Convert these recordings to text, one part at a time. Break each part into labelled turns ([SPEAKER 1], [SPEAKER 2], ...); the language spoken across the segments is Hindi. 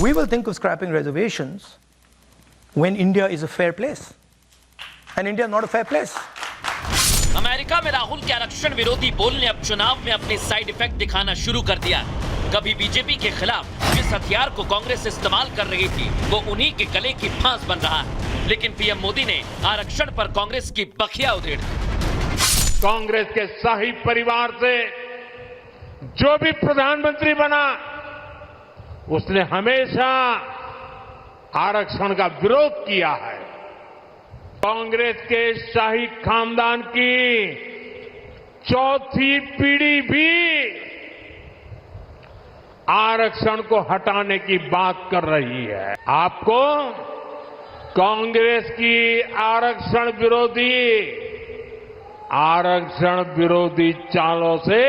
[SPEAKER 1] We will think of scrapping reservations when India is a fair place. And India is not a fair place.
[SPEAKER 2] America में राहुल के आरक्षण विरोधी बोल ने अब चुनाव में अपने साइड इफेक्ट दिखाना शुरू कर दिया। कभी बीजेपी के खिलाफ जिस हथियार को कांग्रेस इस्तेमाल कर रही थी वो उन्हीं के गले की फांस बन रहा है। लेकिन पीएम मोदी ने आरक्षण पर कांग्रेस की बखिया उधेड़ दी।
[SPEAKER 3] कांग्रेस के शाही परिवार से जो भी प्रधानमंत्री बना उसने हमेशा आरक्षण का विरोध किया है। कांग्रेस के शाही खानदान की चौथी पीढ़ी भी आरक्षण को हटाने की बात कर रही है। आपको कांग्रेस की आरक्षण विरोधी चालों से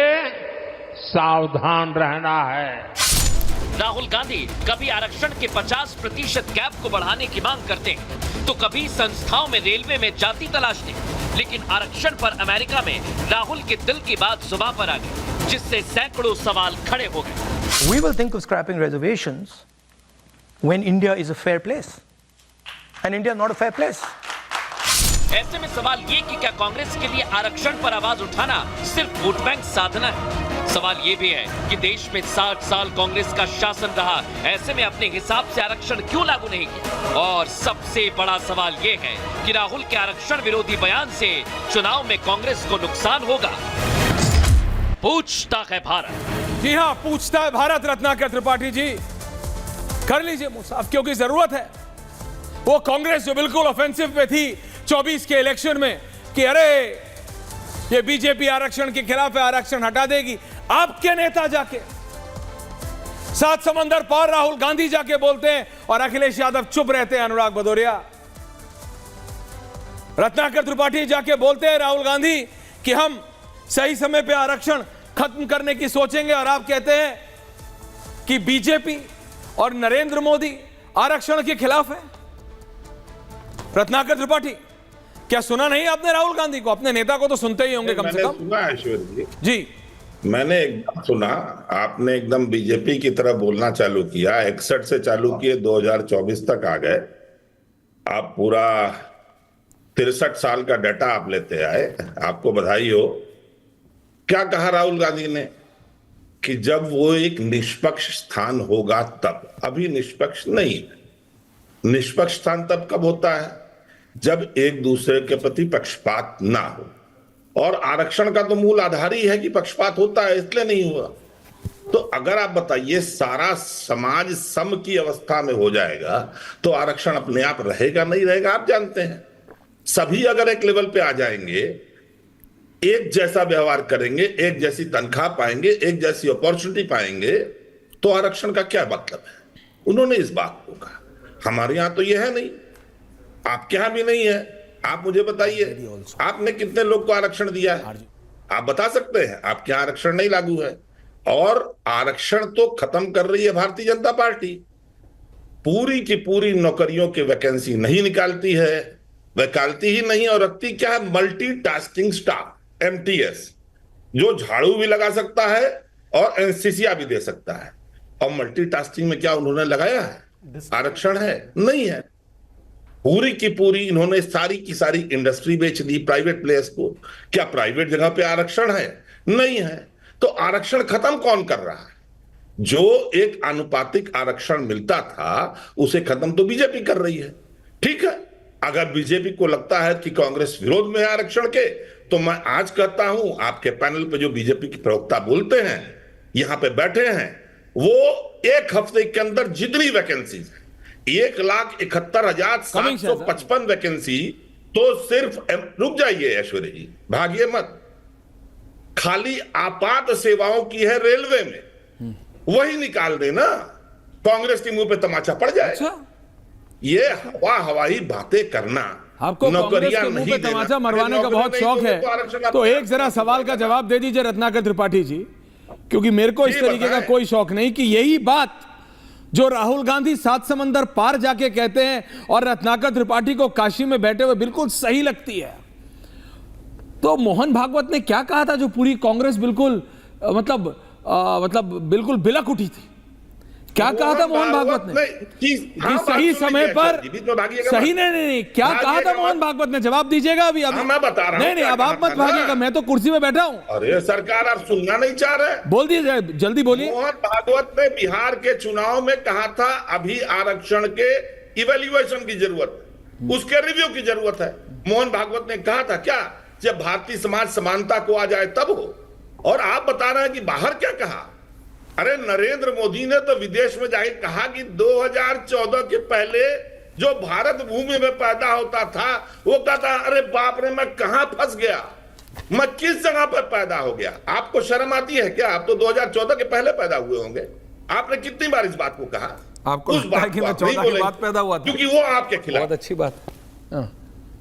[SPEAKER 3] सावधान रहना है।
[SPEAKER 2] राहुल गांधी कभी आरक्षण के 50% कैप को बढ़ाने की मांग करते हैं तो कभी संस्थाओं में रेलवे में जाति तलाशते, लेकिन आरक्षण पर अमेरिका में राहुल के दिल की बात जुबान पर आ गई, जिससे सैकड़ों सवाल खड़े हो गए।
[SPEAKER 1] We will think of scrapping reservations when India is a fair place. And India is not a fair place.
[SPEAKER 2] ऐसे में सवाल ये कि क्या कांग्रेस के लिए आरक्षण पर आवाज उठाना सिर्फ वोट बैंक साधना है? सवाल ये भी है कि देश में 60 साल कांग्रेस का शासन रहा, ऐसे में अपने हिसाब से आरक्षण क्यों लागू नहीं किया? और सबसे बड़ा सवाल ये है कि राहुल के आरक्षण विरोधी बयान से चुनाव में कांग्रेस को नुकसान होगा। पूछता है भारत।
[SPEAKER 4] जी हाँ, पूछता है भारत। रत्नाकर त्रिपाठी जी कर लीजिए मुंह साफ, क्योंकि जरूरत है। वो कांग्रेस जो बिल्कुल ऑफेंसिव पे थी 24 के इलेक्शन में कि अरे ये बीजेपी आरक्षण के खिलाफ है, आरक्षण हटा देगी। आपके नेता जाके 7 समंदर पार राहुल गांधी जाके बोलते हैं और अखिलेश यादव चुप रहते हैं। अनुराग भदौरिया, रत्नाकर त्रिपाठी जाके बोलते हैं राहुल गांधी कि हम सही समय पे आरक्षण खत्म करने की सोचेंगे, और आप कहते हैं कि बीजेपी और नरेंद्र मोदी आरक्षण के खिलाफ है। रत्नाकर त्रिपाठी, क्या सुना नहीं आपने राहुल गांधी को? अपने नेता को तो सुनते ही होंगे कम से कम।
[SPEAKER 5] सुना ऐश्वर्य
[SPEAKER 4] जी,
[SPEAKER 5] मैंने एकदम सुना। आपने एकदम बीजेपी की तरह बोलना चालू किया। 61 से चालू किए 2024 तक आ गए। आप पूरा 63 साल का डाटा आप लेते आए, आपको बधाई हो। क्या कहा राहुल गांधी ने कि जब वो एक निष्पक्ष स्थान होगा तब। अभी निष्पक्ष नहीं है। निष्पक्ष स्थान तब कब होता है? जब एक दूसरे के प्रति पक्षपात ना हो। और आरक्षण का तो मूल आधार ही है कि पक्षपात होता है, इसलिए नहीं हुआ। तो अगर आप बताइए सारा समाज सम की अवस्था में हो जाएगा तो आरक्षण अपने आप रहेगा नहीं रहेगा? आप जानते हैं। सभी अगर एक लेवल पे आ जाएंगे, एक जैसा व्यवहार करेंगे, एक जैसी तनख्वाह पाएंगे, एक जैसी अपॉर्चुनिटी पाएंगे, तो आरक्षण का क्या मतलब है? उन्होंने इस बात को कहा। हमारे यहां तो यह है नहीं, आपके यहां भी नहीं है। आप मुझे बताइए, आपने कितने लोग को आरक्षण दिया है? आप बता सकते हैं? आपके यहां आरक्षण नहीं लागू है। और आरक्षण तो खत्म कर रही है भारतीय जनता पार्टी। पूरी की पूरी नौकरियों की वैकेंसी नहीं निकालती है, वैकालती ही नहीं, और रखती क्या है? मल्टीटास्किंग स्टाफ, MTS, जो झाड़ू भी लगा सकता है और एनेस्थीसिया भी दे सकता है। और मल्टीटास्किंग में क्या उन्होंने लगाया है? आरक्षण है? नहीं है। पूरी की पूरी इन्होंने सारी की सारी इंडस्ट्री बेच दी प्राइवेट प्लेयर्स को। क्या प्राइवेट जगह पे आरक्षण है? नहीं है। तो आरक्षण खत्म कौन कर रहा है? जो एक आनुपातिक आरक्षण मिलता था उसे खत्म तो बीजेपी कर रही है। ठीक है, अगर बीजेपी को लगता है कि कांग्रेस विरोध में है आरक्षण के, तो मैं आज कहता हूं आपके पैनल पे जो बीजेपी के प्रवक्ता बोलते हैं, यहां पे बैठे हैं, वो एक हफ्ते के अंदर जितनी वैकेंसी 1,71,755 वैकेंसी, तो सिर्फ रुक जाइए ऐश्वर्य जी, भागिए मत, खाली आपात सेवाओं की है रेलवे में, वही निकाल देना, कांग्रेस के मुंह पे तमाचा पड़ जाए।
[SPEAKER 4] अच्छा?
[SPEAKER 5] ये हवाई बातें करना,
[SPEAKER 4] आपको कांग्रेस के मुंह पे तमाचा मरवाने का बहुत शौक है, तो एक जरा सवाल का जवाब दे दीजिए रत्नाकर त्रिपाठी जी, क्योंकि मेरे को इस तरीके का कोई शौक नहीं कि यही बात जो राहुल गांधी 7 समंदर पार जाके कहते हैं और रत्नाकर त्रिपाठी को काशी में बैठे हुए बिल्कुल सही लगती है। तो मोहन भागवत ने क्या कहा था जो पूरी कांग्रेस बिल्कुल मतलब बिल्कुल बिलक उठी थी? क्या कहा था मोहन भागवत ने कि सही समय पर सही नहीं क्या कहा था मोहन भागवत ने? जवाब दीजिएगा अभी
[SPEAKER 5] मैं बता रहा हूं।
[SPEAKER 4] नहीं अब आप मत भागिएगा, मैं तो कुर्सी में बैठा हूं।
[SPEAKER 5] अरे सरकार आप सुनना नहीं चाह रहे?
[SPEAKER 4] बोल दीजिए, जल्दी बोलिए।
[SPEAKER 5] मोहन भागवत ने बिहार के चुनाव में कहा था अभी आरक्षण के इवैल्यूएशन की जरूरत है, उसके रिव्यू की जरूरत है। मोहन भागवत ने कहा था क्या? जब भारतीय समाज समानता को आ जाए तब हो। और आप बता रहे हैं कि बाहर क्या कहा? अरे नरेंद्र मोदी ने तो विदेश में जाके कहा कि 2014 के पहले जो भारत भूमि में पैदा होता था वो कहता अरे बाप रे मैं कहां फंस गया, मैं किस जगह पर पैदा हो गया। आपको शर्म आती है क्या? आप तो 2014 के पहले पैदा हुए होंगे। आपने कितनी बार इस बात को कहा?
[SPEAKER 4] आपको
[SPEAKER 5] उस
[SPEAKER 4] लगता है कि मैं 14 के बाद पैदा हुआ था?
[SPEAKER 5] क्योंकि वो आपके खिलाफ।
[SPEAKER 4] बहुत अच्छी बात।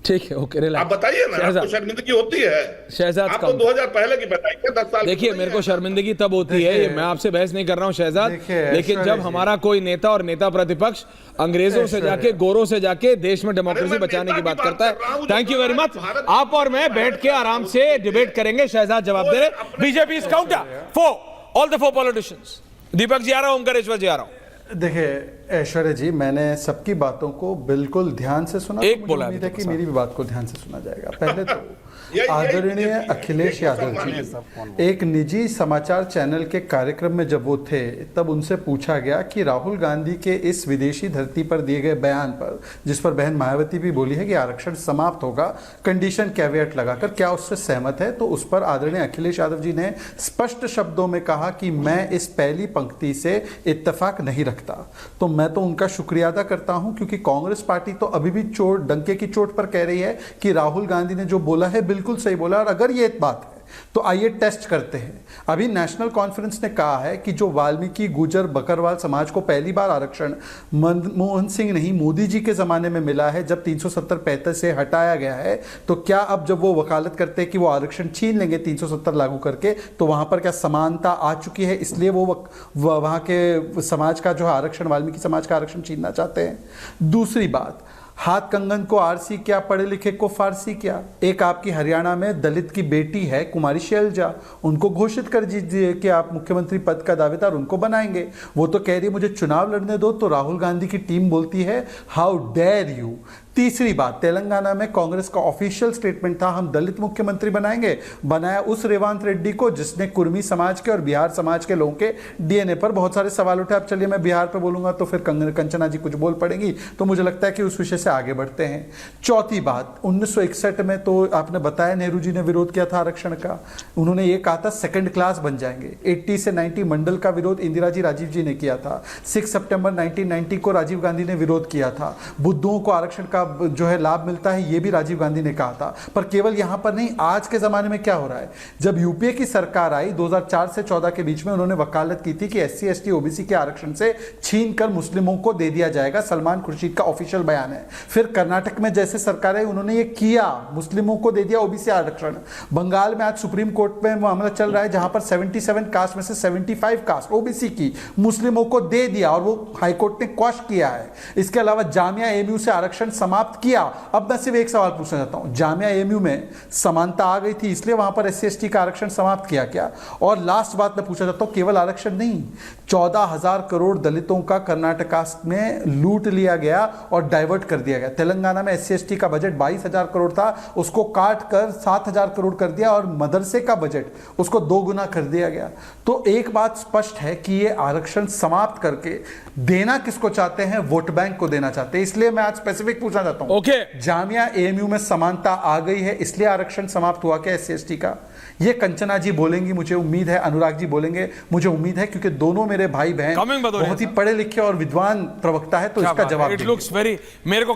[SPEAKER 4] ठीक है, ओके,
[SPEAKER 5] आप बताइए ना, आपको शर्मिंदगी होती है?
[SPEAKER 4] शहजाद
[SPEAKER 5] आपको 2000 पहले की बताइए, 10 साल।
[SPEAKER 4] देखिए मेरे को शर्मिंदगी तब होती है, मैं आपसे बहस नहीं कर रहा हूं शहजाद, लेकिन जब हमारा कोई नेता और नेता प्रतिपक्ष अंग्रेजों से जाके, गोरों से जाके देश में डेमोक्रेसी बचाने की बात करता है। Thank you very much. आप और मैं बैठ के आराम से डिबेट करेंगे। शहजाद जवाब दे रहे, BJP is counter for all the 4 politicians. Deepak ji आ रहा हूं, ओंकारेश्वर जी आ रहा हूं।
[SPEAKER 6] देखिए ऐश्वर्य जी, मैंने सबकी बातों को बिल्कुल ध्यान से सुना।
[SPEAKER 4] एक
[SPEAKER 6] तो
[SPEAKER 4] बोला
[SPEAKER 6] उम्मीद है कि मेरी भी बात को ध्यान से सुना जाएगा। पहले तो आदरणीय अखिलेश यादव जी एक निजी समाचार चैनल के कार्यक्रम में जब वो थे तब उनसे पूछा गया कि राहुल गांधी के इस विदेशी धरती पर दिए गए बयान पर, जिस पर बहन मायावती भी बोली है कि आरक्षण समाप्त होगा कंडीशन कैविएट लगाकर, क्या उससे सहमत है? तो उस पर आदरणीय अखिलेश यादव जी ने स्पष्ट शब्दों में कहा कि मैं इस पहली पंक्ति से इत्तेफाक नहीं रखता। तो मैं तो उनका शुक्रिया अदा करता हूं, क्योंकि कांग्रेस पार्टी तो अभी भी चोट डंके की चोट पर कह रही है कि राहुल गांधी ने जो बोला है बिल्कुल सही बोला। और अगर ये बात है तो आइए टेस्ट करते हैं। अभी नेशनल कॉन्फ्रेंस ने कहा है कि जो वाल्मीकि, गुजर, बकरवाल समाज को पहली बार आरक्षण मनमोहन सिंह नहीं मोदी जी के जमाने में मिला है, जब 370-35 से हटाया गया है, तो क्या अब जब वो वकालत करते हैं कि वो आरक्षण छीन लेंगे 370 लागू करके, तो वहां पर क्या समानता आ चुकी है, इसलिए वो वहां के समाज का जो आरक्षण, वाल्मीकि समाज का आरक्षण छीनना चाहते हैं? दूसरी बात, हाथ कंगन को आरसी क्या, पढ़े लिखे को फारसी क्या? एक आपकी हरियाणा में दलित की बेटी है कुमारी शैलजा, उनको घोषित कर दीजिए कि आप मुख्यमंत्री पद का दावेदार उनको बनाएंगे। वो तो कह रही है मुझे चुनाव लड़ने दो, तो राहुल गांधी की टीम बोलती है हाउ डेयर यू। तीसरी बात, तेलंगाना में कांग्रेस का ऑफिशियल स्टेटमेंट था हम दलित मुख्यमंत्री बनाएंगे, बनाया उस रेवांत रेड्डी को जिसने कुर्मी समाज के और बिहार समाज के लोगों के डीएनए पर बहुत सारे सवाल उठे। अब चलिए मैं बिहार पर बोलूंगा तो फिर कंचना जी कुछ बोल पड़ेंगी, तो मुझे लगता है कि उस विषय से आगे बढ़ते हैं। चौथी बात, 1961 में तो आपने बताया नेहरू जी ने विरोध किया था आरक्षण का। उन्होंने ये कहा था सेकंड क्लास बन जाएंगे। 80 से 90 मंडल का विरोध इंदिरा जी, राजीव जी ने किया था। 6 सितंबर 1990 को राजीव गांधी ने विरोध किया था। बुद्धुओं को आरक्षण का जो है लाभ मिलता है, ये भी राजीव गांधी ने कहा था। पर केवल यहां पर नहीं, आज के जमाने में क्या हो रहा है, जब यूपीए की सरकार आई 2004 से 14 के बीच में, उन्होंने वकालत की थी कि एससी एसटी ओबीसी के आरक्षण से छीनकर मुस्लिमों को दे दिया जाएगा। सलमान खुर्शीद का ऑफिशियल बयान है। फिर कर्नाटक में जैसे सरकार आई उन्होंने ये किया, मुस्लिमों को दे दिया ओबीसी आरक्षण। बंगाल में आज सुप्रीम कोर्ट में मामला चल रहा है जहां पर 77 कास्ट में से 75 कास्ट ओबीसी की मुस्लिमों को दे दिया और वो हाईकोर्ट ने क्वॉश किया है। इसके अलावा जामिया एएमयू से आरक्षण समाप्त किया। अब मैं सिर्फ एक सवाल पूछना चाहता हूं, जामिया एएमयू में समानता आ गई थी इसलिए वहां पर एससी एसटी का आरक्षण समाप्त किया क्या? और लास्ट बात मैं पूछना चाहता हूं, केवल आरक्षण नहीं, 14,000 करोड़ दलितों का कर्नाटका में लूट लिया गया और डाइवर्ट कर दिया गया। तेलंगाना में एससी एसटी का बजट 22,000 करोड़ था, उसको काट कर 7,000 करोड़ कर दिया और मदरसे का बजट उसको 2 गुना कर दिया गया। तो एक बात स्पष्ट है कि ये आरक्षण समाप्त करके देना किसको चाहते हैं? वोट बैंक को देना चाहते हैं। इसलिए मैं आज स्पेसिफिक पूछना चाहता हूं, जामिया एएमयू में समानता आ गई है इसलिए आरक्षण समाप्त हुआ क्या एससी एसटी का? ये कंचना जी बोलेंगी, मुझे उम्मीद है, अनुराग जी बोलेंगे, मुझे उम्मीद है, क्योंकि दोनों मेरे भाई बहन बहुत ही पढ़े लिखे और विद्वान प्रवक्ता है, तो इसका जवाब
[SPEAKER 4] मेरे को